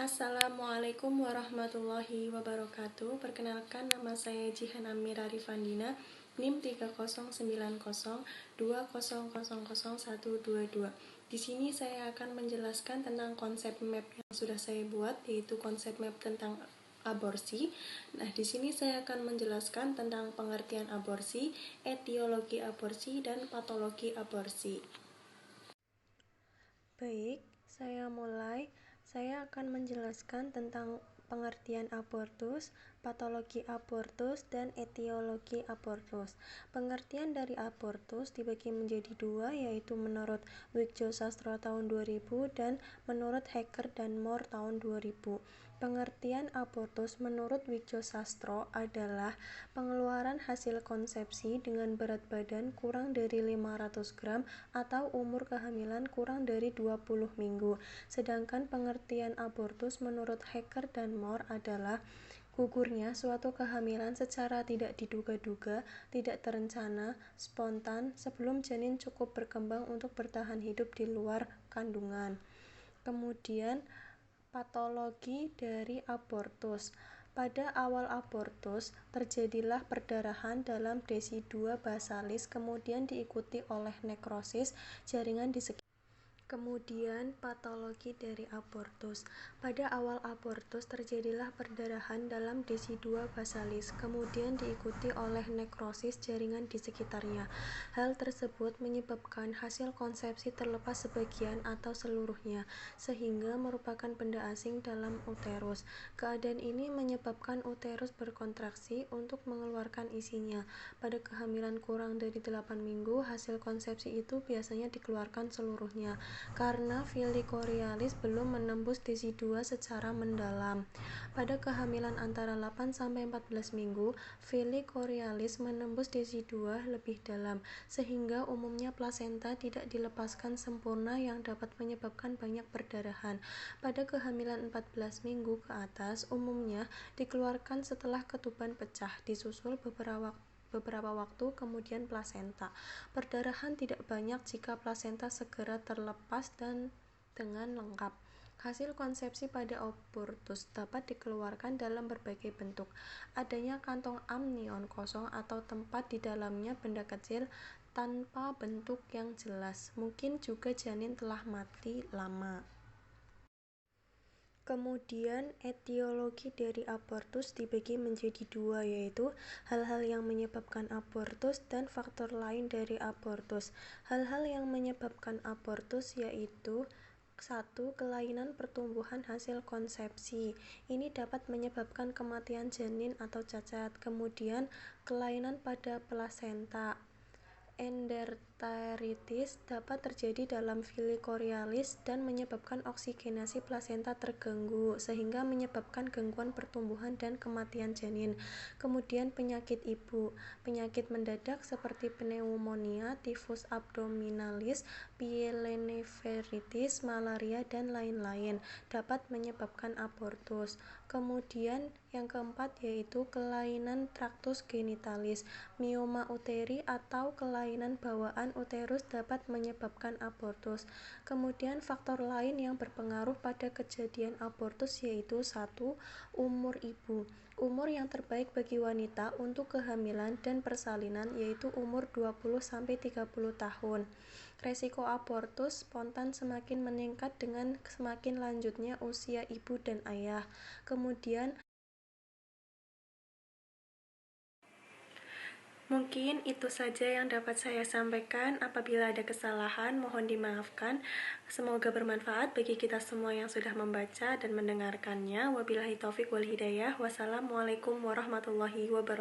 Assalamualaikum warahmatullahi wabarakatuh. Perkenalkan, nama saya Jihan Amira Rifandina, NIM 309020000122. Di sini saya akan menjelaskan tentang konsep map yang sudah saya buat, yaitu konsep map tentang aborsi. Nah, di sini saya akan menjelaskan tentang pengertian aborsi, etiologi aborsi, dan patologi aborsi. Baik, saya mulai. Saya akan menjelaskan tentang pengertian abortus, patologi abortus, dan etiologi abortus. Pengertian dari abortus dibagi menjadi dua, yaitu menurut Wigjosastro tahun 2000 dan menurut Hecker dan Moore tahun 2000. Pengertian abortus menurut Wigjosastro adalah pengeluaran hasil konsepsi dengan berat badan kurang dari 500 gram atau umur kehamilan kurang dari 20 minggu. Sedangkan pengertian abortus menurut Hecker dan Moore adalah gugurnya suatu kehamilan secara tidak diduga-duga, tidak terencana, spontan, sebelum janin cukup berkembang untuk bertahan hidup di luar kandungan. Kemudian, patologi dari abortus. Pada awal abortus, terjadilah perdarahan dalam desi-2 basalis, kemudian diikuti oleh nekrosis jaringan di sekitar. Kemudian, patologi dari abortus. Pada awal abortus terjadilah perdarahan dalam desi-2 basalis, kemudian diikuti oleh nekrosis jaringan di sekitarnya. Hal tersebut menyebabkan hasil konsepsi terlepas sebagian atau seluruhnya, sehingga merupakan benda asing dalam uterus. Keadaan ini menyebabkan uterus berkontraksi untuk mengeluarkan isinya. Pada kehamilan kurang dari 8 minggu, hasil konsepsi itu biasanya dikeluarkan seluruhnya, karena villi chorioalis belum menembus desi-2 secara mendalam. Pada kehamilan antara 8-14 minggu, villi chorioalis menembus desi-2 lebih dalam, sehingga umumnya plasenta tidak dilepaskan sempurna yang dapat menyebabkan banyak perdarahan. Pada kehamilan 14 minggu ke atas, umumnya dikeluarkan setelah ketuban pecah, disusul beberapa waktu kemudian plasenta. Perdarahan tidak banyak jika plasenta segera terlepas dan dengan lengkap. Hasil konsepsi pada abortus dapat dikeluarkan dalam berbagai bentuk. Adanya kantong amnion kosong atau tempat di dalamnya benda kecil tanpa bentuk yang jelas. Mungkin juga janin telah mati lama. Kemudian, etiologi dari abortus dibagi menjadi dua, yaitu hal-hal yang menyebabkan abortus dan faktor lain dari abortus. Hal-hal yang menyebabkan abortus yaitu 1. Kelainan pertumbuhan hasil konsepsi. Ini dapat menyebabkan kematian janin atau cacat. Kemudian, kelainan pada plasenta. Endarteritis dapat terjadi dalam villi chorioalis dan menyebabkan oksigenasi plasenta terganggu, sehingga menyebabkan gangguan pertumbuhan dan kematian janin. Kemudian, penyakit ibu. Penyakit mendadak seperti pneumonia, tifus abdominalis, pyelonephritis, malaria, dan lain-lain dapat menyebabkan abortus. Kemudian, yang keempat yaitu kelainan traktus genitalis. Mioma uteri atau kelainan bawaan uterus dapat menyebabkan abortus. Kemudian faktor lain yang berpengaruh pada kejadian abortus yaitu 1. Umur ibu. Umur yang terbaik bagi wanita untuk kehamilan dan persalinan yaitu umur 20-30 tahun. Resiko abortus spontan semakin meningkat dengan semakin lanjutnya usia ibu dan ayah. Kemudian, mungkin itu saja yang dapat saya sampaikan. Apabila ada kesalahan, mohon dimaafkan. Semoga bermanfaat bagi kita semua yang sudah membaca dan mendengarkannya. Wabillahi taufik wal hidayah. Wassalamualaikum warahmatullahi wabarakatuh.